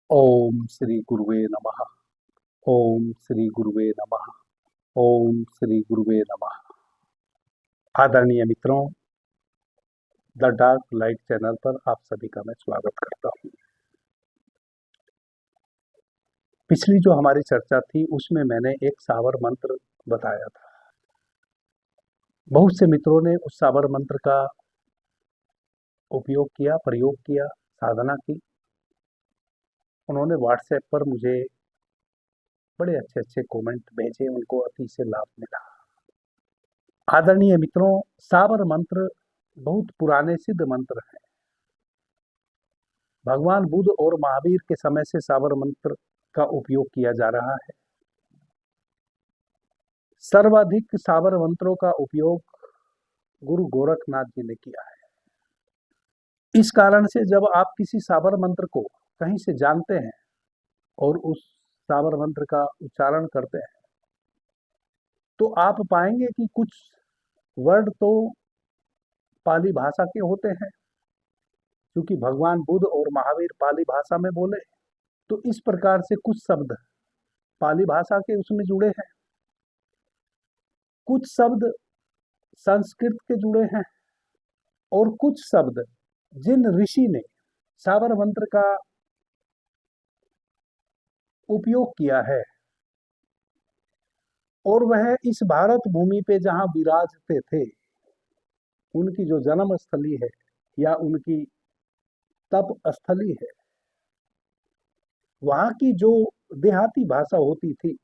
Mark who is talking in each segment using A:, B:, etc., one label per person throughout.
A: ओम श्री गुरुवे नमः। ओम श्री गुरुवे नमः। ओम श्री गुरुवे नमः। आदरणीय मित्रों, द डार्क लाइट चैनल पर आप सभी का मैं स्वागत करता हूँ। पिछली जो हमारी चर्चा थी उसमें मैंने एक सावर मंत्र बताया था। बहुत से मित्रों ने उस सावर मंत्र का उपयोग किया, प्रयोग किया, साधना की। उन्होंने व्हाट्सएप पर मुझे बड़े अच्छे अच्छे कमेंट भेजे, उनको अति से लाभ मिला। आदरणीय मित्रों, सावर मंत्र बहुत पुराने सिद्ध मंत्र हैं। भगवान बुद्ध और महावीर के समय से सावर मंत्र का उपयोग किया जा रहा है। सर्वाधिक सावर मंत्रों का उपयोग गुरु गोरखनाथ जी ने किया है। इस कारण से जब आप किसी सावर मंत्र को कहीं से जानते हैं और उस सावर मंत्र का उच्चारण करते हैं तो आप पाएंगे कि कुछ वर्ड तो पाली भाषा के होते हैं, क्योंकि भगवान बुद्ध और महावीर पाली भाषा में बोले, तो इस प्रकार से कुछ शब्द पाली भाषा के उसमें जुड़े हैं, कुछ शब्द संस्कृत के जुड़े हैं और कुछ शब्द जिन ऋषि ने सावर मंत्र का उपयोग किया है और वह इस भारत भूमि पे जहां विराजते थे, उनकी जो जन्म स्थली है या उनकी तप स्थली है, वहां की जो देहाती भाषा होती थी,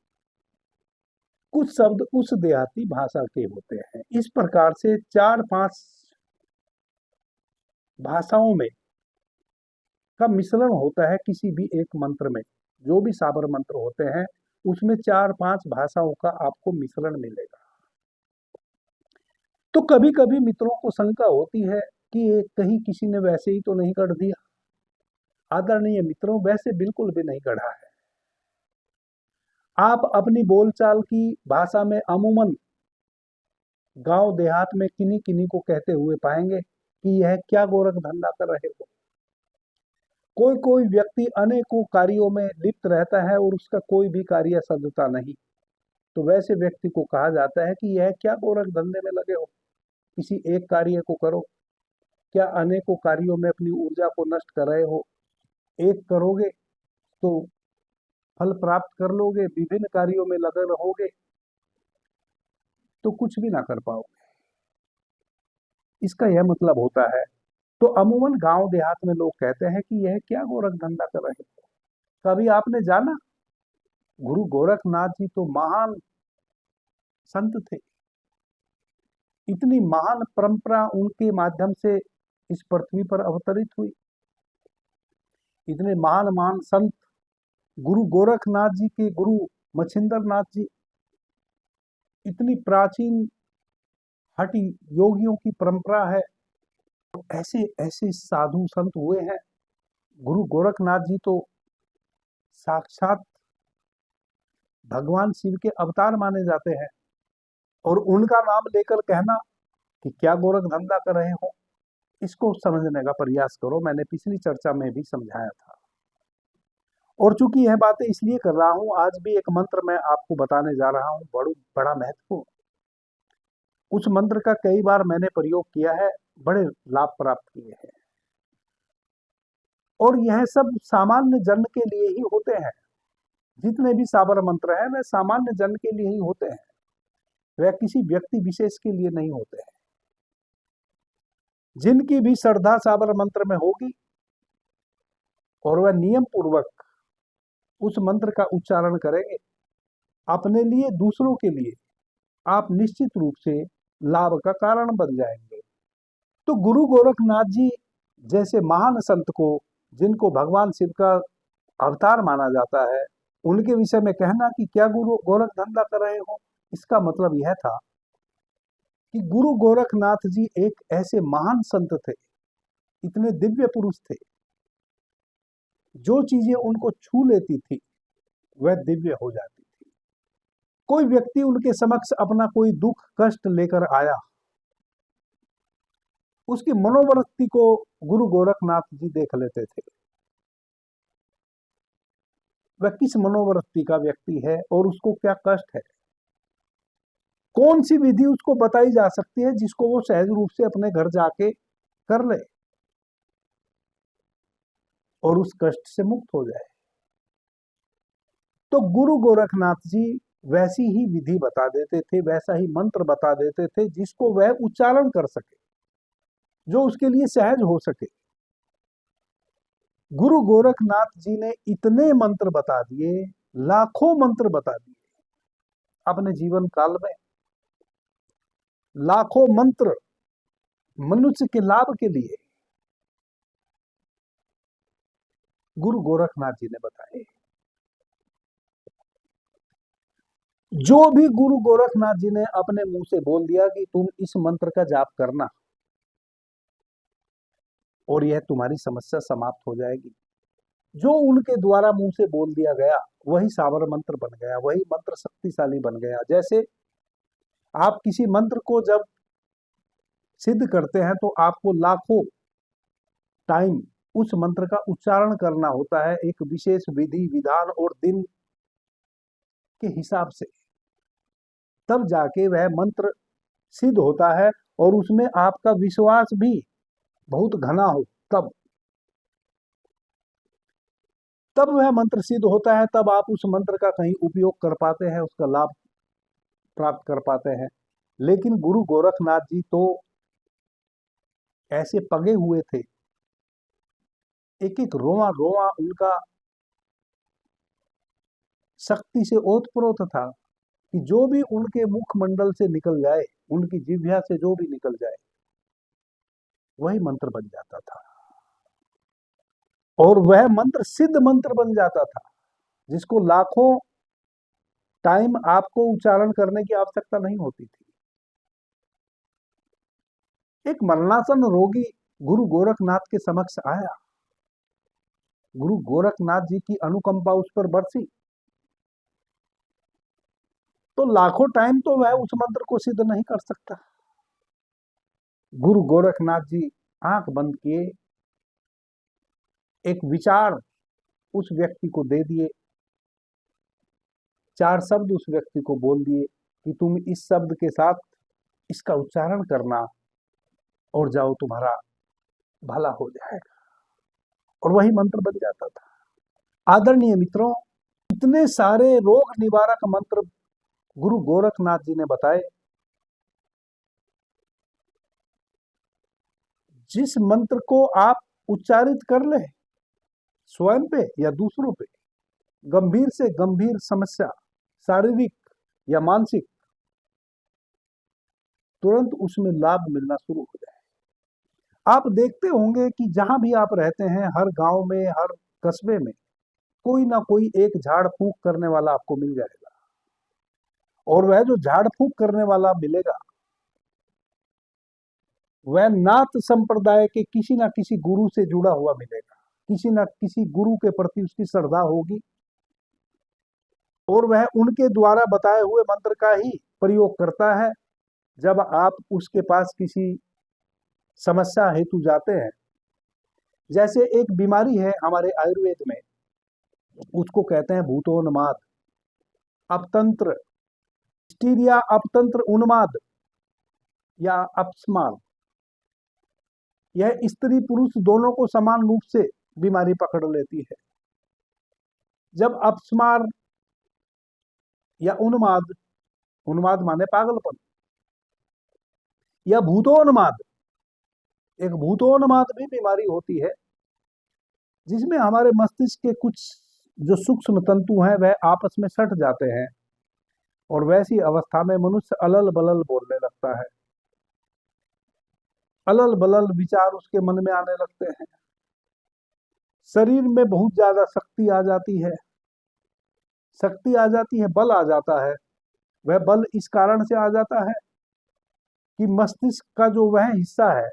A: कुछ शब्द उस देहाती भाषा के होते हैं। इस प्रकार से 4-5 भाषाओं में का मिश्रण होता है किसी भी एक मंत्र में। जो भी साबर मंत्र होते हैं उसमें 4-5 भाषाओं का आपको मिश्रण मिलेगा। तो कभी कभी मित्रों को शंका होती है कि ये कहीं किसी ने वैसे ही तो नहीं गढ़ दिया। आदरणीय मित्रों, वैसे बिल्कुल भी नहीं गढ़ा है। आप अपनी बोलचाल की भाषा में अमूमन गांव देहात में किन्हीं किन्हीं को कहते हुए पाएंगे कि यह क्या गोरख धंधा कर रहे हो। कोई कोई व्यक्ति अनेकों कार्यों में लिप्त रहता है और उसका कोई भी कार्य सदता नहीं, तो वैसे व्यक्ति को कहा जाता है कि यह क्या गोरख धंधे में लगे हो, किसी एक कार्य को करो। क्या अनेकों कार्यों में अपनी ऊर्जा को नष्ट कर रहे हो? एक करोगे तो फल प्राप्त कर लोगे, विभिन्न कार्यों में लगे रहोगे तो कुछ भी ना कर पाओगे। इसका यह मतलब होता है। तो अमूमन गांव देहात में लोग कहते हैं कि यह क्या गोरख धंधा कर रहे हो। कभी आपने जाना, गुरु गोरखनाथ जी तो महान संत थे। इतनी महान परंपरा उनके माध्यम से इस पृथ्वी पर अवतरित हुई। इतने महान महान संत गुरु गोरखनाथ जी के गुरु मछिंद्र नाथ जी, इतनी प्राचीन हठी योगियों की परंपरा है। ऐसे ऐसे साधु संत हुए हैं। गुरु गोरखनाथ जी तो साक्षात भगवान शिव के अवतार माने जाते हैं, और उनका नाम लेकर कहना कि क्या गोरख धंधा कर रहे हो, इसको समझने का प्रयास करो। मैंने पिछली चर्चा में भी समझाया था। और चूंकि यह बातें इसलिए कर रहा हूं, आज भी एक मंत्र मैं आपको बताने जा रहा हूं, बड़ा महत्वपूर्ण। उस मंत्र का कई बार मैंने प्रयोग किया है, बड़े लाभ प्राप्त किए हैं। और यह सब सामान्य जन के लिए ही होते हैं। जितने भी साबर मंत्र हैं वह सामान्य जन के लिए ही होते हैं, वह किसी व्यक्ति विशेष के लिए नहीं होते हैं। जिनकी भी श्रद्धा साबर मंत्र में होगी और वह नियम पूर्वक उस मंत्र का उच्चारण करेंगे, अपने लिए दूसरों के लिए आप निश्चित रूप से लाभ का कारण बन जाएंगे। तो गुरु गोरखनाथ जी जैसे महान संत को, जिनको भगवान शिव का अवतार माना जाता है, उनके विषय में कहना कि क्या गुरु गोरख धंधा कर रहे हो, इसका मतलब यह था कि गुरु गोरखनाथ जी एक ऐसे महान संत थे, इतने दिव्य पुरुष थे, जो चीजें उनको छू लेती थी वह दिव्य हो जाती थी। कोई व्यक्ति उनके समक्ष अपना कोई दुख कष्ट लेकर आया, उसकी मनोवृत्ति को गुरु गोरखनाथ जी देख लेते थे। वह किस मनोवृत्ति का व्यक्ति है और उसको क्या कष्ट है, कौन सी विधि उसको बताई जा सकती है जिसको वो सहज रूप से अपने घर जाके कर ले और उस कष्ट से मुक्त हो जाए। तो गुरु गोरखनाथ जी वैसी ही विधि बता देते थे, वैसा ही मंत्र बता देते थे जिसको वह उच्चारण कर सके, जो उसके लिए सहज हो सके। गुरु गोरखनाथ जी ने इतने मंत्र बता दिए, लाखों मंत्र बता दिए अपने जीवन काल में, लाखों मंत्र मनुष्य के लाभ के लिए गुरु गोरखनाथ जी ने बताए। जो भी गुरु गोरखनाथ जी ने अपने मुंह से बोल दिया कि तुम इस मंत्र का जाप करना और यह तुम्हारी समस्या समाप्त हो जाएगी, जो उनके द्वारा मुंह से बोल दिया गया वही सावर मंत्र बन गया, वही मंत्र शक्तिशाली बन गया। जैसे आप किसी मंत्र को जब सिद्ध करते हैं तो आपको लाखों टाइम उस मंत्र का उच्चारण करना होता है, एक विशेष विधि विधान और दिन के हिसाब से, तब जाके वह मंत्र सिद्ध होता है और उसमें आपका विश्वास भी बहुत घना हो, तब वह मंत्र सिद्ध होता है, तब आप उस मंत्र का कहीं उपयोग कर पाते हैं, उसका लाभ प्राप्त कर पाते हैं। लेकिन गुरु गोरखनाथ जी तो ऐसे पगे हुए थे, एक एक रोआ रोआ उनका शक्ति से ओतप्रोत था कि जो भी उनके मुखमंडल से निकल जाए, उनकी जिह्वा से जो भी निकल जाए वही मंत्र बन जाता था और वह मंत्र सिद्ध मंत्र बन जाता था, जिसको लाखों टाइम आपको उच्चारण करने की आवश्यकता नहीं होती थी। एक मरणासन रोगी गुरु गोरखनाथ के समक्ष आया, गुरु गोरखनाथ जी की अनुकंपा उस पर बरसी, तो लाखों टाइम तो वह उस मंत्र को सिद्ध नहीं कर सकता। गुरु गोरखनाथ जी आंख बंद किए, एक विचार उस व्यक्ति को दे दिए, 4 शब्द उस व्यक्ति को बोल दिए कि तुम इस शब्द के साथ इसका उच्चारण करना और जाओ, तुम्हारा भला हो जाएगा, और वही मंत्र बन जाता था। आदरणीय मित्रों, इतने सारे रोग निवारक मंत्र गुरु गोरखनाथ जी ने बताए, जिस मंत्र को आप उच्चारित कर ले स्वयं पे या दूसरों पे, गंभीर से गंभीर समस्या शारीरिक या मानसिक, तुरंत उसमें लाभ मिलना शुरू हो जाए। आप देखते होंगे कि जहां भी आप रहते हैं, हर गांव में, हर कस्बे में कोई ना कोई एक झाड़ फूंक करने वाला आपको मिल जाएगा, और वह जो झाड़ फूंक करने वाला मिलेगा वह नाथ संप्रदाय के किसी ना किसी गुरु से जुड़ा हुआ मिलेगा, किसी ना किसी गुरु के प्रति उसकी श्रद्धा होगी और वह उनके द्वारा बताए हुए मंत्र का ही प्रयोग करता है। जब आप उसके पास किसी समस्या हेतु जाते हैं, जैसे एक बीमारी है हमारे आयुर्वेद में, उसको कहते हैं भूतोन्माद, अपतंत्र, हिस्टीरिया, अपतंत्र उन्माद या अपस्मार। यह स्त्री पुरुष दोनों को समान रूप से बीमारी पकड़ लेती है। जब अपस्मार या उन्माद, उन्माद माने पागलपन, या भूतोन्माद, एक भूतोन्माद भी बीमारी होती है जिसमें हमारे मस्तिष्क के कुछ जो सूक्ष्म तंतु हैं वह आपस में सट जाते हैं और वैसी अवस्था में मनुष्य अलल बलल बोलने लगता है, अलल बलल विचार उसके मन में आने लगते हैं, शरीर में बहुत ज्यादा शक्ति आ जाती है, शक्ति आ जाती है, बल आ जाता है। वह बल इस कारण से आ जाता है कि मस्तिष्क का जो वह हिस्सा है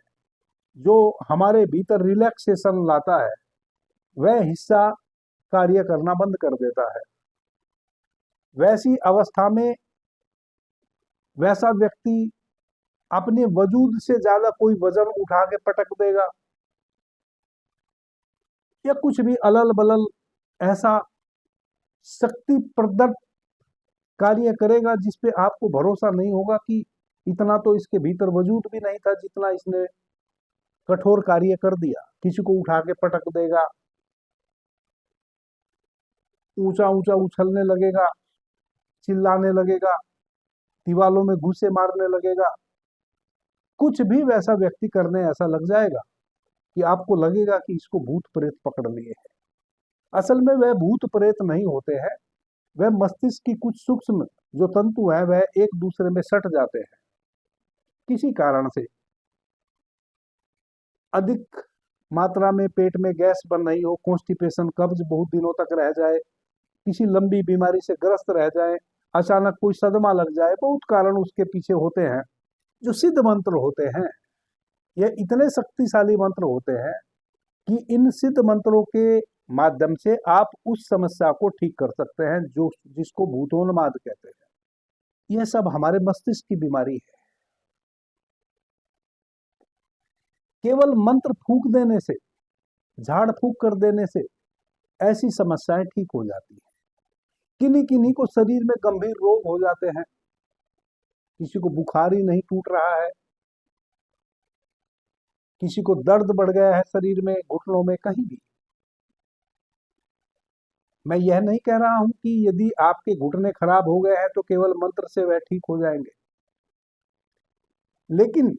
A: जो हमारे भीतर रिलैक्सेशन लाता है, वह हिस्सा कार्य करना बंद कर देता है। वैसी अवस्था में वैसा व्यक्ति अपने वजूद से ज्यादा कोई वजन उठा के पटक देगा या कुछ भी अलल बलल ऐसा शक्ति प्रदत्त कार्य करेगा जिसपे आपको भरोसा नहीं होगा कि इतना तो इसके भीतर वजूद भी नहीं था जितना इसने कठोर कार्य कर दिया। किसी को उठा के पटक देगा, ऊंचा ऊंचा उछलने लगेगा, चिल्लाने लगेगा, दीवालों में घूंसे मारने लगेगा। कुछ भी वैसा व्यक्ति करने ऐसा लग जाएगा कि आपको लगेगा कि इसको भूत प्रेत पकड़ लिए है। असल में वह भूत प्रेत नहीं होते हैं, वह मस्तिष्क की कुछ सूक्ष्म जो तंतु है वह एक दूसरे में सट जाते हैं किसी कारण से। अधिक मात्रा में पेट में गैस बन रही हो, कॉन्स्टिपेशन, कब्ज बहुत दिनों तक रह जाए, किसी लंबी बीमारी से ग्रस्त रह जाए, अचानक कोई सदमा लग जाए, बहुत कारण उसके पीछे होते हैं। जो सिद्ध मंत्र होते हैं यह इतने शक्तिशाली मंत्र होते हैं कि इन सिद्ध मंत्रों के माध्यम से आप उस समस्या को ठीक कर सकते हैं जो जिसको भूतोन्माद कहते हैं। यह सब हमारे मस्तिष्क की बीमारी है। केवल मंत्र फूंक देने से, झाड़ फूंक कर देने से ऐसी समस्याएं ठीक हो जाती हैं। किन्हीं किन्हीं को शरीर में गंभीर रोग हो जाते हैं, किसी को बुखार ही नहीं टूट रहा है, किसी को दर्द बढ़ गया है शरीर में, घुटनों में, कहीं भी। मैं यह नहीं कह रहा हूं कि यदि आपके घुटने खराब हो गए हैं तो केवल मंत्र से वह ठीक हो जाएंगे, लेकिन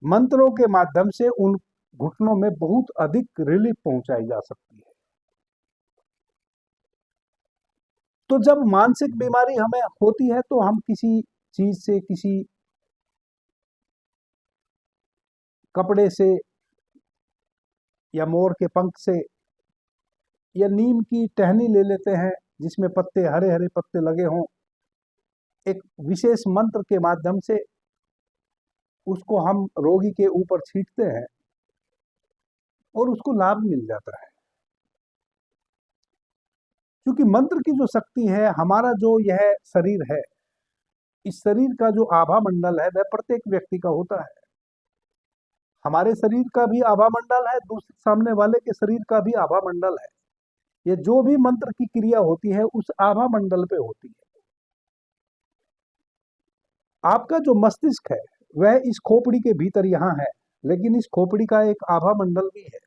A: मंत्रों के माध्यम से उन घुटनों में बहुत अधिक रिलीफ पहुंचाई जा सकती है। तो जब मानसिक बीमारी हमें होती है तो हम किसी चीज से, किसी कपड़े से या मोर के पंख से या नीम की टहनी ले लेते हैं जिसमें पत्ते, हरे हरे पत्ते लगे हों, एक विशेष मंत्र के माध्यम से उसको हम रोगी के ऊपर छींटते हैं और उसको लाभ मिल जाता है। क्योंकि मंत्र की जो शक्ति है, हमारा जो यह शरीर है, इस शरीर का जो आभा मंडल है वह प्रत्येक व्यक्ति का होता है। हमारे शरीर का भी आभा मंडल है, दूसरे सामने वाले के शरीर का भी आभा मंडल है। ये जो भी मंत्र की क्रिया होती है उस आभा मंडल पे होती है। आपका जो मस्तिष्क है वह इस खोपड़ी के भीतर यहाँ है, लेकिन इस खोपड़ी का एक आभा मंडल भी है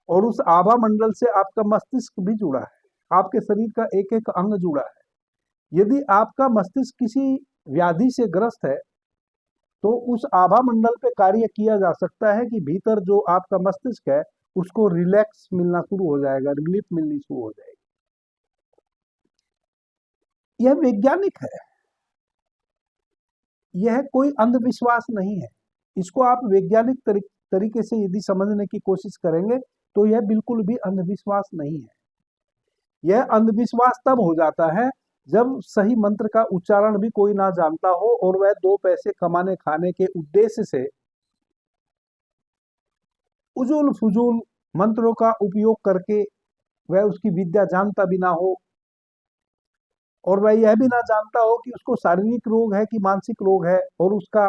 A: और उस आभा मंडल से आपका मस्तिष्क भी जुड़ा है, आपके शरीर का एक एक अंग जुड़ा है। यदि आपका मस्तिष्क किसी व्याधि से ग्रस्त है तो उस आभा मंडल पे कार्य किया जा सकता है कि भीतर जो आपका मस्तिष्क है उसको रिलैक्स मिलना शुरू हो जाएगा, रिलीफ मिलनी शुरू हो जाएगी। यह वैज्ञानिक है, यह कोई अंधविश्वास नहीं है। इसको आप वैज्ञानिक तरीके से यदि समझने की कोशिश करेंगे तो यह बिल्कुल भी अंधविश्वास नहीं है। यह अंधविश्वास तब हो जाता है जब सही मंत्र का उच्चारण भी कोई ना जानता हो और वह दो पैसे कमाने खाने के उद्देश्य से उजूल फुजूल मंत्रों का उपयोग करके वह उसकी विद्या जानता भी ना हो और वह यह भी ना जानता हो कि उसको शारीरिक रोग है कि मानसिक रोग है और उसका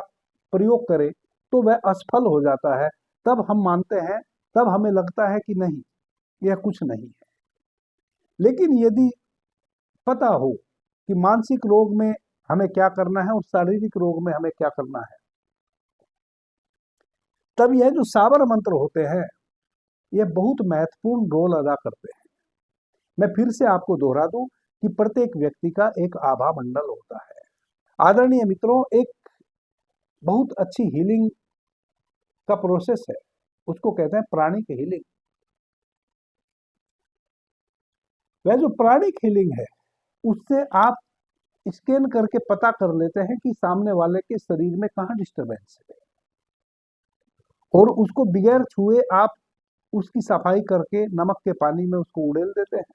A: प्रयोग करे, तो वह असफल हो जाता है। तब हम मानते हैं, तब हमें लगता है कि नहीं, यह कुछ नहीं है। लेकिन यदि पता हो कि मानसिक रोग में हमें क्या करना है और शारीरिक रोग में हमें क्या करना है, तब यह जो साबर मंत्र होते हैं यह बहुत महत्वपूर्ण रोल अदा करते हैं। मैं फिर से आपको दोहरा दूं कि प्रत्येक व्यक्ति का एक आभा मंडल होता है। आदरणीय मित्रों, एक बहुत अच्छी हीलिंग का प्रोसेस है, उसको कहते हैं प्राणिक हीलिंग। वह जो प्राणिक हीलिंग है उससे आप स्कैन करके पता कर लेते हैं कि सामने वाले के शरीर में कहाँ डिस्टरबेंस है और उसको बगैर छुए आप उसकी सफाई करके नमक के पानी में उसको उड़ेल देते हैं।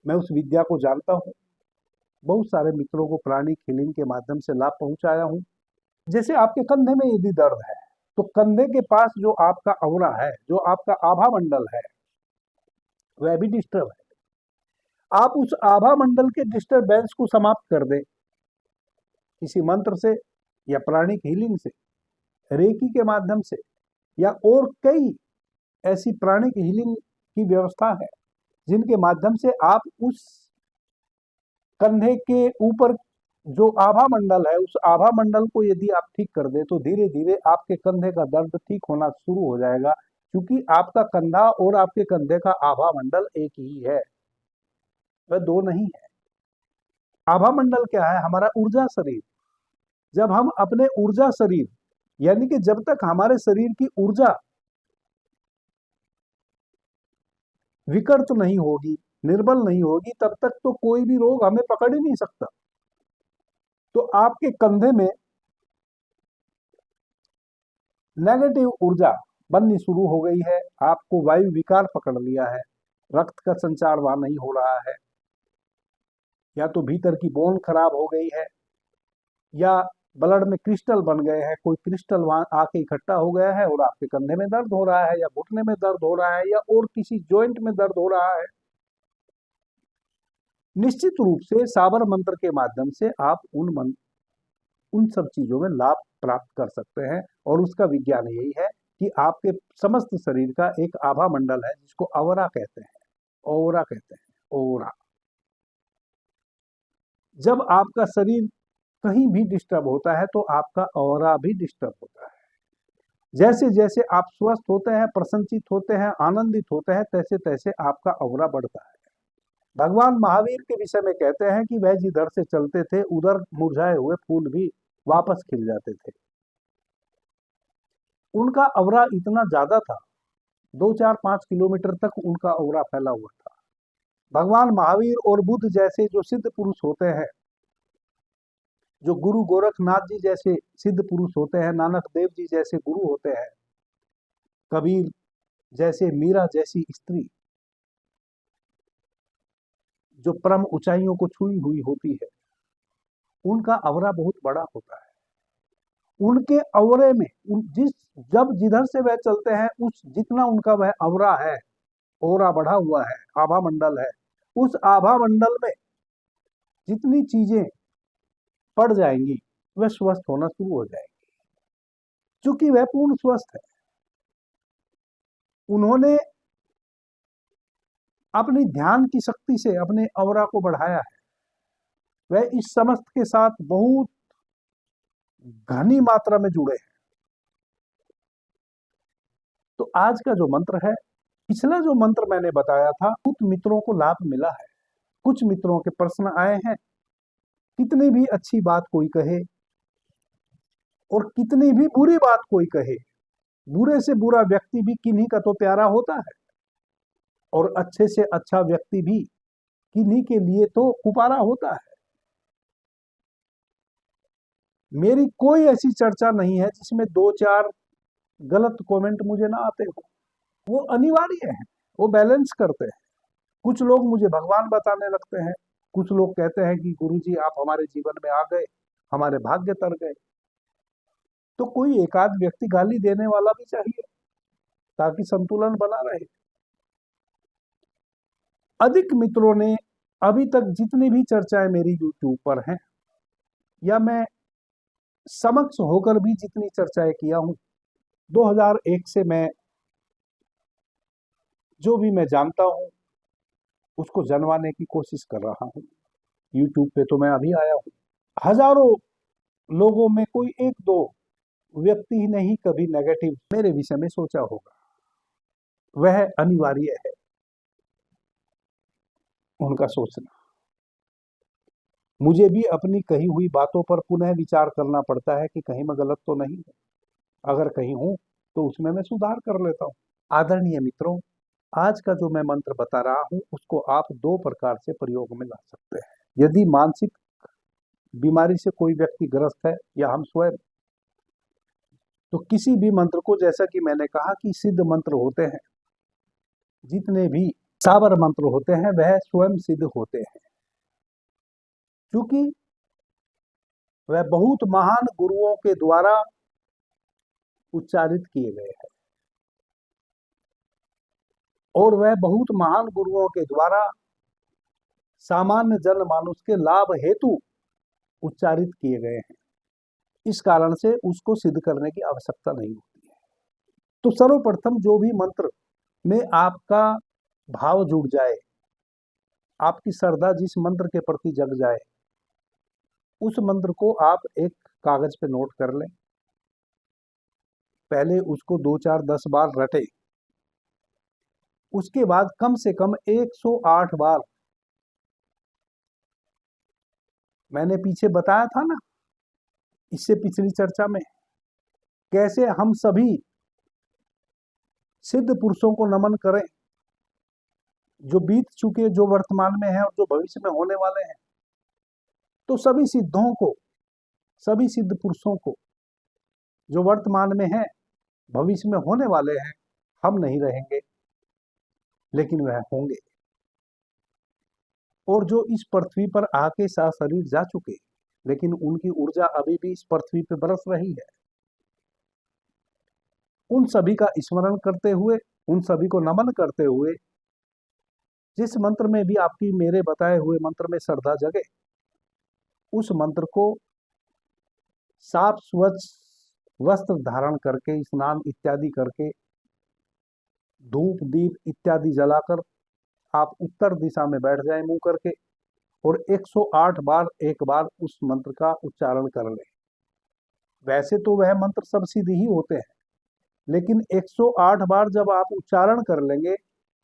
A: मैं उस विद्या को जानता हूँ, बहुत सारे मित्रों को प्राणिक हीलिंग के माध्यम से लाभ पहुंचाया हूँ। जैसे आपके कंधे में यदि दर्द है तो कंधे के पास जो आपका औरा है, जो आपका आभा मंडल है, वह भी डिस्टर्ब है। आप उस आभा मंडल के डिस्टरबेंस को समाप्त कर दें किसी मंत्र से या प्राणिक हीलिंग से, रेकी के माध्यम से, या और कई ऐसी प्राणिक हीलिंग की व्यवस्था है जिनके माध्यम से आप उस कंधे के ऊपर जो आभा मंडल है, उस आभा मंडल को यदि आप ठीक कर दे तो धीरे धीरे आपके कंधे का दर्द ठीक होना शुरू हो जाएगा, क्योंकि आपका कंधा और आपके कंधे का आभा मंडल एक ही है, वह दो नहीं है। आभा मंडल क्या है? हमारा ऊर्जा शरीर। जब हम अपने ऊर्जा शरीर, यानी कि जब तक हमारे शरीर की ऊर्जा विकृत नहीं होगी, निर्बल नहीं होगी, तब तक तो कोई भी रोग हमें पकड़ ही नहीं सकता। तो आपके कंधे में नेगेटिव ऊर्जा बननी शुरू हो गई है, आपको वायु विकार पकड़ लिया है, रक्त का संचार वहां नहीं हो रहा है, या तो भीतर की बोन खराब हो गई है, या ब्लड में क्रिस्टल बन गए हैं, कोई क्रिस्टल वहां आके इकट्ठा हो गया है और आपके कंधे में दर्द हो रहा है, या घुटने में दर्द हो रहा है, या और किसी जॉइंट में दर्द हो रहा है। निश्चित रूप से साबर मंत्र के माध्यम से आप उन सब चीजों में लाभ प्राप्त कर सकते हैं, और उसका विज्ञान यही है कि आपके समस्त शरीर का एक आभा मंडल है, जिसको अवरा कहते हैं, ओरा कहते हैं, ओरा। जब आपका शरीर कहीं भी डिस्टर्ब होता है तो आपका ऑरा भी डिस्टर्ब होता है। जैसे जैसे आप स्वस्थ होते हैं, प्रसन्नचित होते हैं, आनंदित होते हैं, तैसे तैसे आपका ऑरा बढ़ता है। भगवान महावीर के विषय में कहते हैं कि वह जिधर से चलते थे उधर मुरझाए हुए फूल भी वापस खिल जाते थे। उनका ऑरा इतना ज्यादा था, 2-4-5 किलोमीटर तक उनका ऑरा फैला हुआ था। भगवान महावीर और बुद्ध जैसे जो सिद्ध पुरुष होते हैं, जो गुरु गोरखनाथ जी जैसे सिद्ध पुरुष होते हैं, नानक देव जी जैसे गुरु होते हैं, कबीर जैसे, मीरा जैसी स्त्री जो परम ऊंचाइयों को छुई हुई होती है, उनका ऑरा बहुत बड़ा होता है। उनके ऑरे में जब जिधर से वह चलते हैं, उस जितना उनका वह ऑरा है, ओरा बढ़ा हुआ है, आभा मंडल है, उस आभा मंडल में जितनी चीजें पड़ जाएंगी वह स्वस्थ होना शुरू हो जाएगी, क्योंकि वह पूर्ण स्वस्थ है। उन्होंने अपनी ध्यान की शक्ति से अपने ऑरा को बढ़ाया है। वह इस समस्त के साथ बहुत घनी मात्रा में जुड़े हैं। तो आज का जो मंत्र है, पिछला जो मंत्र मैंने बताया था, कुछ मित्रों को लाभ मिला है, कुछ मित्रों के प्रश्न आए हैं। कितनी भी अच्छी बात कोई कहे और कितनी भी बुरी बात कोई कहे, बुरे से बुरा व्यक्ति भी किन्हीं का तो प्यारा होता है, और अच्छे से अच्छा व्यक्ति भी किन्हीं के लिए तो कुपारा होता है। मेरी कोई ऐसी चर्चा नहीं है जिसमें 2-4 गलत कमेंट मुझे ना आते हो। वो अनिवार्य है, वो बैलेंस करते हैं। कुछ लोग मुझे भगवान बताने लगते हैं, कुछ लोग कहते हैं कि गुरुजी आप हमारे जीवन में आ गए, हमारे भाग्य तर गए। तो कोई एकाध व्यक्ति गाली देने वाला भी चाहिए, ताकि संतुलन बना रहे। अधिक मित्रों ने अभी तक जितनी भी चर्चाएं मेरी YouTube पर हैं, या मैं समक्ष होकर भी जितनी चर्चाएं किया हूं, 2001 से मैं जो भी मैं जानता हूं उसको जनवाने की कोशिश कर रहा हूं। YouTube पे तो मैं अभी आया हूं। हजारों लोगों में कोई 1-2 व्यक्ति ही नहीं कभी नेगेटिव मेरे विषय में सोचा होगा। वह अनिवार्य है उनका सोचना। मुझे भी अपनी कही हुई बातों पर पुनः विचार करना पड़ता है कि कहीं मैं गलत तो नहीं हूं। अगर कहीं हूं तो उसमें मैं सुधार कर लेता हूं। आदरणीय मित्रों, आज का जो मैं मंत्र बता रहा हूं उसको आप 2 प्रकार से प्रयोग में ला सकते हैं। यदि मानसिक बीमारी से कोई व्यक्ति ग्रस्त है या हम स्वयं, तो किसी भी मंत्र को, जैसा कि मैंने कहा कि सिद्ध मंत्र होते हैं, जितने भी साबर मंत्र होते हैं वह स्वयं सिद्ध होते हैं, क्योंकि वह बहुत महान गुरुओं के द्वारा उच्चारित किए गए हैं, और वह बहुत महान गुरुओं के द्वारा सामान्य जनमानुष के लाभ हेतु उच्चारित किए गए हैं। इस कारण से उसको सिद्ध करने की आवश्यकता नहीं होती है। तो सर्वप्रथम जो भी मंत्र में आपका भाव जुड़ जाए, आपकी श्रद्धा जिस मंत्र के प्रति जग जाए, उस मंत्र को आप एक कागज पे नोट कर लें। पहले उसको 2 4 10 बार रटे, उसके बाद कम से कम 108 बार, मैंने पीछे बताया था ना, इससे पिछली चर्चा में, कैसे हम सभी सिद्ध पुरुषों को नमन करें, जो बीत चुके, जो वर्तमान में हैं और जो भविष्य में होने वाले हैं। तो सभी सिद्धों को, सभी सिद्ध पुरुषों को, जो वर्तमान में हैं, भविष्य में होने वाले हैं, हम नहीं रहेंगे लेकिन वह होंगे। और जो इस पृथ्वी पर आके शरीर जा चुके, लेकिन उनकी ऊर्जा अभी भी इस पृथ्वी पर बरस रही है, उन सभी का स्मरण करते हुए, उन सभी को नमन करते हुए, जिस मंत्र में भी आपकी मेरे बताए हुए मंत्र में श्रद्धा जगे, उस मंत्र को साफ स्वच्छ वस्त्र धारण करके, स्नान इत्यादि करके, धूप दीप इत्यादि जलाकर आप उत्तर दिशा में बैठ जाएं मुंह करके, और 108 बार एक बार उस मंत्र का उच्चारण कर लें। वैसे तो वह मंत्र सब सिद्ध ही होते हैं, लेकिन 108 बार जब आप उच्चारण कर लेंगे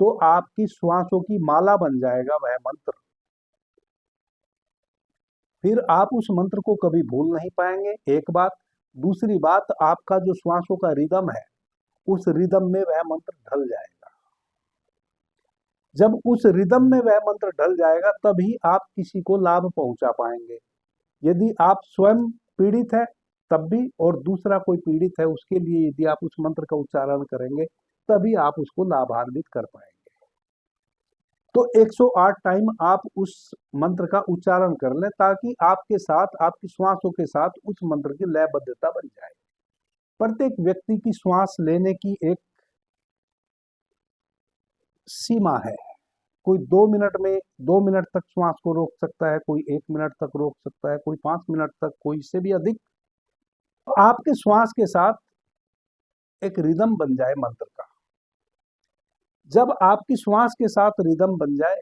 A: तो आपकी श्वासों की माला बन जाएगा वह मंत्र। फिर आप उस मंत्र को कभी भूल नहीं पाएंगे, एक बात। दूसरी बात, आपका जो श्वासों का रिदम है, उस रिदम में वह मंत्र ढल जाएगा। जब उस रिदम में वह मंत्र ढल जाएगा, तभी आप किसी को लाभ पहुंचा पाएंगे। यदि आप स्वयं पीड़ित है तब भी, और दूसरा कोई पीड़ित है उसके लिए यदि आप उस मंत्र का उच्चारण करेंगे, तभी आप उसको लाभान्वित कर पाएंगे। तो 108 टाइम आप उस मंत्र का उच्चारण कर लें, ताकि आपके साथ, आपकी श्वासों के साथ उस मंत्र की लयबद्धता बन जाए। प्रत्येक व्यक्ति की श्वास लेने की एक सीमा है। कोई 2 मिनट तक श्वास को रोक सकता है, कोई 1 मिनट तक रोक सकता है, कोई 5 मिनट तक, कोई इससे भी अधिक। तो आपके श्वास के साथ एक रिदम बन जाए मंत्र का। जब आपकी श्वास के साथ रिदम बन जाए,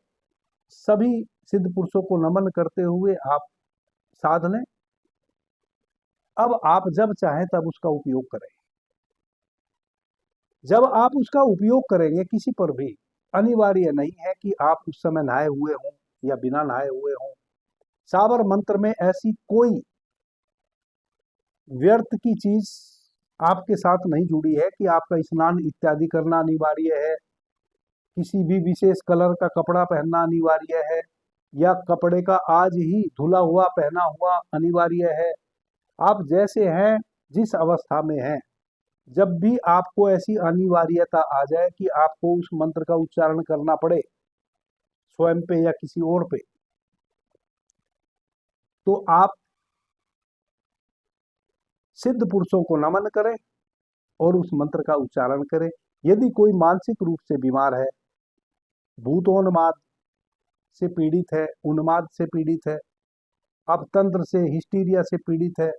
A: सभी सिद्ध पुरुषों को नमन करते हुए आप साध लें। अब आप जब चाहें तब उसका उपयोग करें। जब आप उसका उपयोग करेंगे, किसी पर भी अनिवार्य नहीं है कि आप उस समय नहाए हुए हों या बिना नहाए हुए हों। साबर मंत्र में ऐसी कोई व्यर्थ की चीज आपके साथ नहीं जुड़ी है कि आपका स्नान इत्यादि करना अनिवार्य है, किसी भी विशेष कलर का कपड़ा पहनना अनिवार्य है, या कपड़े का आज ही धुला हुआ पहना हुआ अनिवार्य है। आप जैसे हैं, जिस अवस्था में हैं, जब भी आपको ऐसी अनिवार्यता आ जाए कि आपको उस मंत्र का उच्चारण करना पड़े स्वयं पे या किसी और पे, तो आप सिद्ध पुरुषों को नमन करें और उस मंत्र का उच्चारण करें। यदि कोई मानसिक रूप से बीमार है, भूतोन्माद से पीड़ित है, उन्माद से पीड़ित है, अपतंत्र से, हिस्टीरिया से पीड़ित है,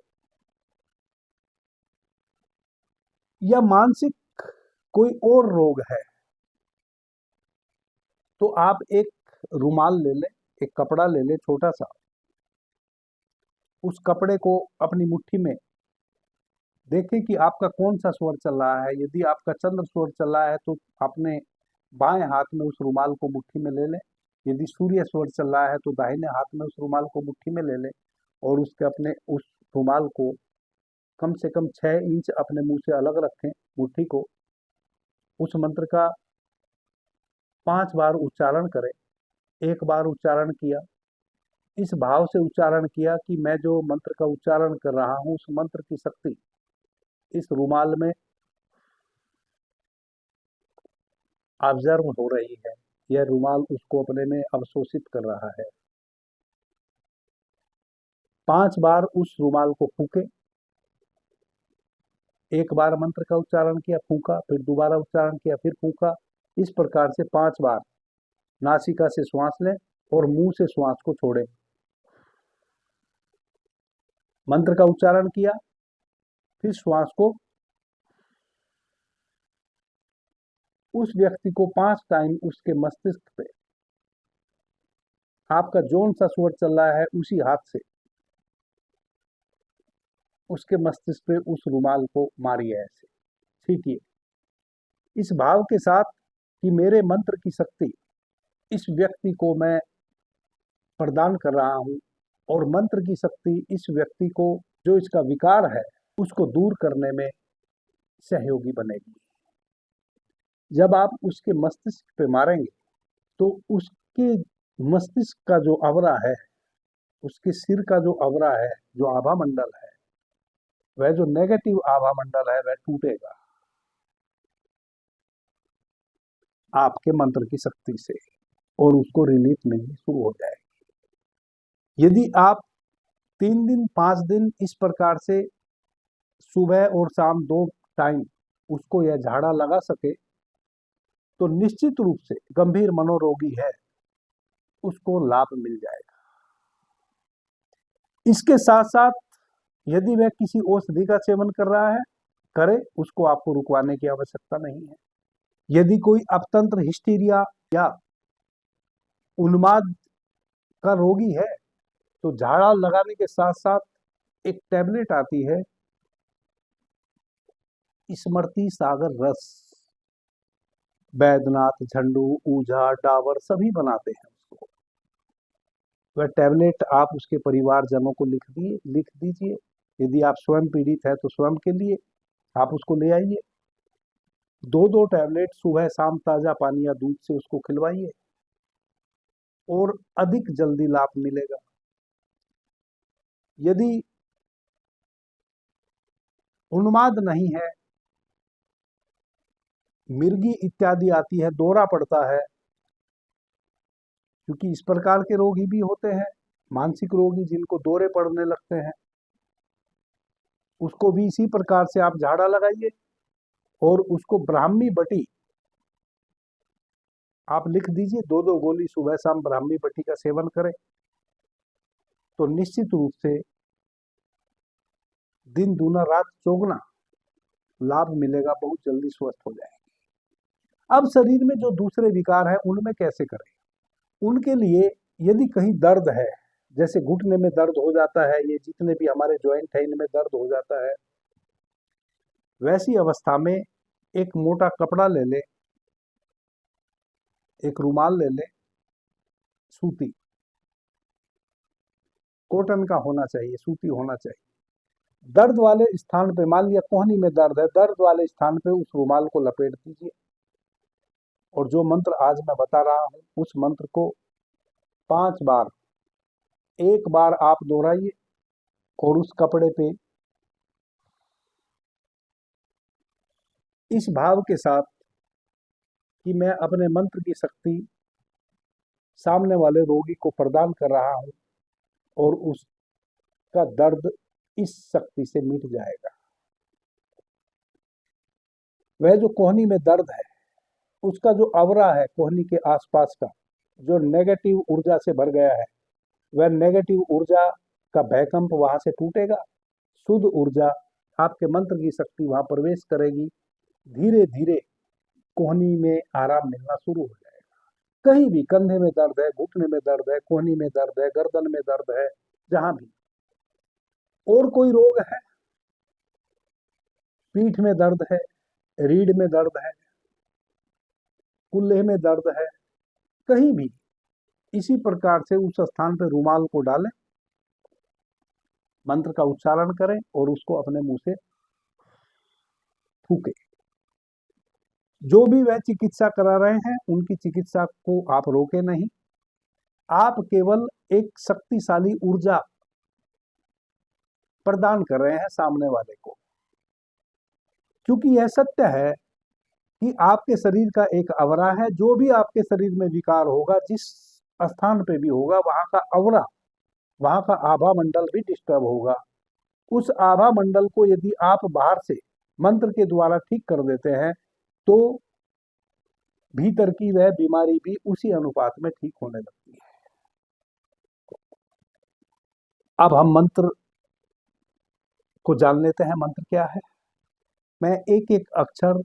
A: या मानसिक कोई और रोग है, तो आप एक रुमाल ले लें, एक कपड़ा ले लें छोटा सा, उस कपड़े को अपनी मुट्ठी में देखें कि आपका कौन सा स्वर चल रहा है। यदि आपका चंद्र स्वर चल रहा है तो अपने बाएं हाथ में उस रुमाल को मुट्ठी में ले लें। यदि सूर्य स्वर चल रहा है तो दाहिने हाथ में उस रुमाल को मुट्ठी में ले लें, और उसके अपने उस रुमाल को कम से कम 6 इंच अपने मुंह से अलग रखें, मुट्ठी को। उस मंत्र का 5 बार उच्चारण करें। एक बार उच्चारण किया, इस भाव से उच्चारण किया कि मैं जो मंत्र का उच्चारण कर रहा हूं, उस मंत्र की शक्ति इस रुमाल में ऑब्जर्व हो रही है, यह रुमाल उसको अपने में अवशोषित कर रहा है। 5 बार उस रुमाल को फूके। एक बार मंत्र का उच्चारण किया, फूका, फिर दोबारा उच्चारण किया, फिर फूका। इस प्रकार से 5 बार नासिका से श्वास लें और मुंह से श्वास को छोड़ें। मंत्र का उच्चारण किया, फिर श्वास को उस व्यक्ति को 5 टाइम उसके मस्तिष्क पे आपका जौन सा स्वर चल रहा है उसी हाथ से उसके मस्तिष्क पे उस रुमाल को मारिए, ऐसे छींटिए इस भाव के साथ कि मेरे मंत्र की शक्ति इस व्यक्ति को मैं प्रदान कर रहा हूं और मंत्र की शक्ति इस व्यक्ति को जो इसका विकार है उसको दूर करने में सहयोगी बनेगी। जब आप उसके मस्तिष्क पे मारेंगे तो उसके मस्तिष्क का जो आवरा है, उसके सिर का जो आवरा है, जो आभा मंडल है, वह जो नेगेटिव आभा मंडल है वह टूटेगा आपके मंत्र की शक्ति से और उसको रिलीफ मिलनी शुरू हो जाएगी। यदि आप 3 दिन 5 दिन इस प्रकार से सुबह और शाम 2 टाइम उसको यह झाड़ा लगा सके तो निश्चित रूप से गंभीर मनोरोगी है उसको लाभ मिल जाएगा। इसके साथ साथ यदि वह किसी औषधि का सेवन कर रहा है करे, उसको आपको रुकवाने की आवश्यकता नहीं है। यदि कोई अपतंत्र हिस्टीरिया या उन्माद का रोगी है तो झाड़ा लगाने के साथ साथ एक टैबलेट आती है स्मृति सागर रस, बैद्यनाथ, झंडू, ऊझा, डाबर सभी बनाते हैं उसको। वह टैबलेट आप उसके परिवारजनों को लिख दीजिए। यदि आप स्वयं पीड़ित है तो स्वयं के लिए आप उसको ले आइए। 2-2 टैबलेट सुबह शाम ताजा पानी या दूध से उसको खिलवाइए और अधिक जल्दी लाभ मिलेगा। यदि उन्माद नहीं है, मिर्गी इत्यादि आती है, दौरा पड़ता है, क्योंकि इस प्रकार के रोगी भी होते हैं, मानसिक रोगी जिनको दौरे पड़ने लगते हैं, उसको भी इसी प्रकार से आप झाड़ा लगाइए और उसको ब्राह्मी बटी आप लिख दीजिए। 2-2 गोली सुबह शाम ब्राह्मी बटी का सेवन करें तो निश्चित रूप से दिन दूना रात चौगुना लाभ मिलेगा, बहुत जल्दी स्वस्थ हो जाएंगे। अब शरीर में जो दूसरे विकार हैं उनमें कैसे करें? उनके लिए यदि कहीं दर्द है, जैसे घुटने में दर्द हो जाता है, ये जितने भी हमारे ज्वाइंट है इनमें दर्द हो जाता है, वैसी अवस्था में एक मोटा कपड़ा ले ले, एक रुमाल ले ले, सूती, कॉटन का होना चाहिए, सूती होना चाहिए। दर्द वाले स्थान पे, मान लिया कोहनी में दर्द है, दर्द वाले स्थान पे उस रुमाल को लपेट दीजिए और जो मंत्र आज मैं बता रहा हूं उस मंत्र को 5 बार, एक बार आप दोहराइए और उस कपड़े पे इस भाव के साथ कि मैं अपने मंत्र की शक्ति सामने वाले रोगी को प्रदान कर रहा हूं और उसका दर्द इस शक्ति से मिट जाएगा। वह जो कोहनी में दर्द है उसका जो आवरा है कोहनी के आसपास का, जो नेगेटिव ऊर्जा से भर गया है, वह नेगेटिव ऊर्जा का भयकंप वहां से टूटेगा, शुद्ध ऊर्जा आपके मंत्र की शक्ति वहां प्रवेश करेगी। धीरे धीरे कोहनी में आराम मिलना शुरू हो जाएगा। कहीं भी कंधे में दर्द है, घुटने में दर्द है, कोहनी में दर्द है, गर्दन में दर्द है, जहां भी और कोई रोग है, पीठ में दर्द है, रीढ़ में दर्द है, कुल्ले में दर्द है, कहीं भी इसी प्रकार से उस स्थान पर रुमाल को डालें, मंत्र का उच्चारण करें और उसको अपने मुंह से फूके। जो भी वह चिकित्सा करा रहे हैं उनकी चिकित्सा को आप रोके नहीं, आप केवल एक शक्तिशाली ऊर्जा प्रदान कर रहे हैं सामने वाले को। क्योंकि यह सत्य है कि आपके शरीर का एक आवरा है, जो भी आपके शरीर में विकार होगा, जिस स्थान पे भी होगा, वहां का आवरा, वहां का आभा मंडल भी डिस्टर्ब होगा। उस आभा मंडल को यदि आप बाहर से मंत्र के द्वारा ठीक कर देते हैं तो भीतर की वह बीमारी भी उसी अनुपात में ठीक होने लगती है। अब हम मंत्र को जान लेते हैं, मंत्र क्या है। मैं एक एक अक्षर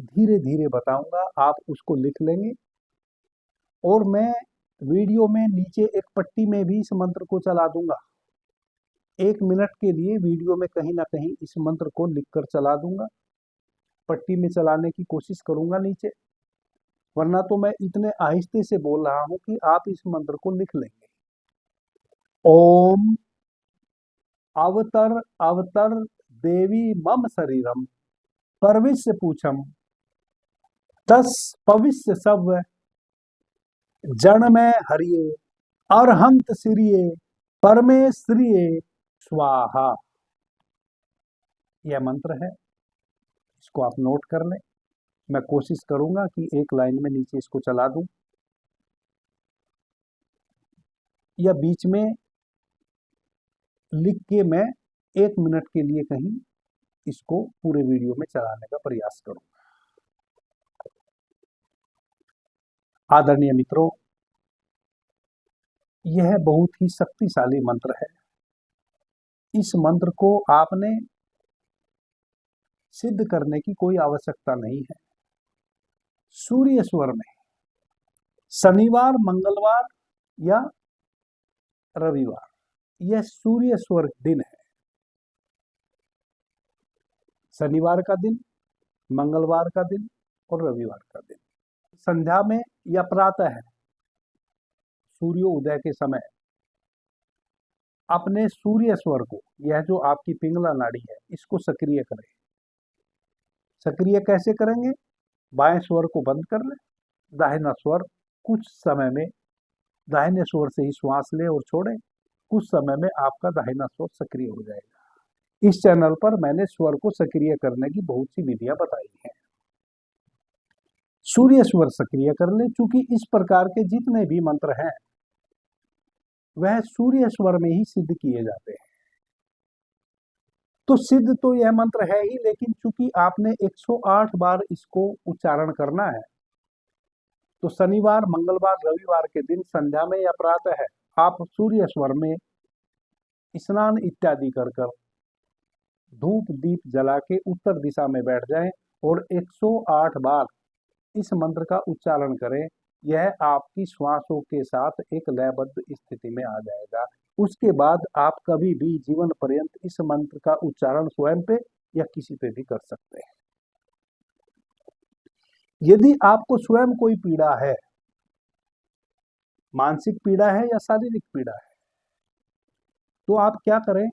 A: धीरे धीरे बताऊंगा, आप उसको लिख लेंगे और मैं वीडियो में नीचे एक पट्टी में भी इस मंत्र को चला दूंगा। 1 मिनट के लिए वीडियो में कहीं ना कहीं इस मंत्र को लिखकर चला दूंगा। पट्टी में चलाने की कोशिश करूंगा नीचे, वरना तो मैं इतने आहिस्ते से बोल रहा हूं कि आप इस मंत्र को लिख लेंगे। ओम अवतर अवतर देवी मम शरीरम परविश्य पूछम तस पविश्य सव्य जन में हरिये अरहंत सिरिये परमेश्वरिये स्वाहा। यह मंत्र है, इसको आप नोट कर लें। मैं कोशिश करूंगा कि एक लाइन में नीचे इसको चला दूं, या बीच में लिख के मैं 1 मिनट के लिए कहीं इसको पूरे वीडियो में चलाने का प्रयास करूंगा। आदरणीय मित्रों, यह बहुत ही शक्तिशाली मंत्र है। इस मंत्र को आपने सिद्ध करने की कोई आवश्यकता नहीं है। सूर्य स्वर में शनिवार, मंगलवार या रविवार, यह सूर्य स्वर दिन है। शनिवार का दिन, मंगलवार का दिन और रविवार का दिन संध्या में या प्रातः है, सूर्योदय के समय अपने सूर्य स्वर को, यह जो आपकी पिंगला नाड़ी है, इसको सक्रिय करें। सक्रिय कैसे करेंगे? बाएं स्वर को बंद कर लें, दाहिना स्वर कुछ समय में दाहिने स्वर से ही श्वास लें और छोड़ें। कुछ समय में आपका दाहिना स्वर सक्रिय हो जाएगा। इस चैनल पर मैंने स्वर को सक्रिय करने की बहुत सी विधियां बताई हैं। सूर्य स्वर सक्रिय कर लें। चूंकि इस प्रकार के जितने भी मंत्र हैं वह सूर्य स्वर में ही सिद्ध किए जाते हैं। तो सिद्ध तो यह मंत्र है ही, लेकिन चूंकि आपने 108 बार इसको उच्चारण करना है, तो शनिवार, मंगलवार, रविवार के दिन संध्या में या प्रातः है आप सूर्य स्वर में स्नान इत्यादि कर कर धूप दीप जला के उत्तर दिशा में बैठ जाएं और 108 बार इस मंत्र का उच्चारण करें। यह आपकी श्वासों के साथ एक लयबद्ध स्थिति में आ जाएगा। उसके बाद आप कभी भी जीवन पर्यंत इस मंत्र का उच्चारण स्वयं पे या किसी पे भी कर सकते हैं। यदि आपको स्वयं कोई पीड़ा है, मानसिक पीड़ा है या शारीरिक पीड़ा है, तो आप क्या करें?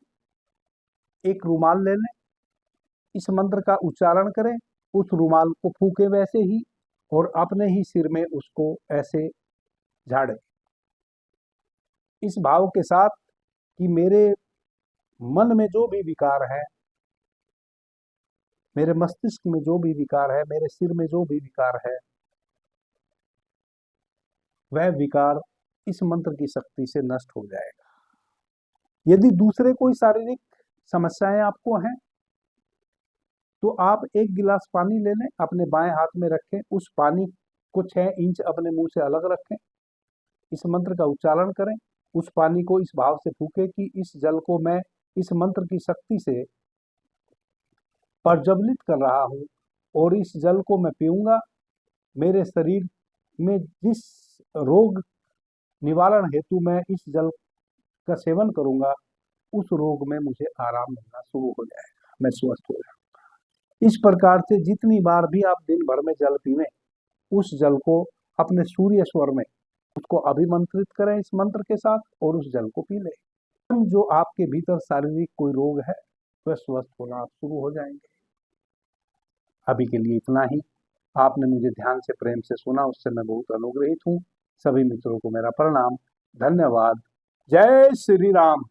A: एक रुमाल ले लें, इस मंत्र का उच्चारण करें, उस रुमाल को फूके वैसे ही और अपने ही सिर में उसको ऐसे झाड़ें, इस भाव के साथ कि मेरे मन में जो भी विकार है, मेरे मस्तिष्क में जो भी विकार है, मेरे सिर में जो भी विकार है, वह विकार इस मंत्र की शक्ति से नष्ट हो जाएगा। यदि दूसरे कोई शारीरिक समस्याएं आपको हैं, तो आप 1 गिलास पानी ले लें, अपने बाएं हाथ में रखें, उस पानी को 6 इंच अपने मुंह से अलग रखें, इस मंत्र का उच्चारण करें, उस पानी को इस भाव से फूके कि इस जल को मैं इस मंत्र की शक्ति से प्रज्वलित कर रहा हूं और इस जल को मैं पीऊंगा। मेरे शरीर में जिस रोग निवारण हेतु मैं इस जल का सेवन करूंगा, उस रोग में मुझे आराम मिलना शुरू हो जाएगा, मैं स्वस्थ हो जाऊंगा। इस प्रकार से जितनी बार भी आप दिन भर में जल पीवें, उस जल को अपने सूर्य स्वर में उसको अभिमंत्रित करें इस मंत्र के साथ और उस जल को पी लें। जो आपके भीतर शारीरिक कोई रोग है वह स्वस्थ होना शुरू हो जाएंगे। अभी के लिए इतना ही। आपने मुझे ध्यान से, प्रेम से सुना, उससे मैं बहुत अनुग्रहित हूँ। सभी मित्रों को मेरा प्रणाम, धन्यवाद। जय श्री राम।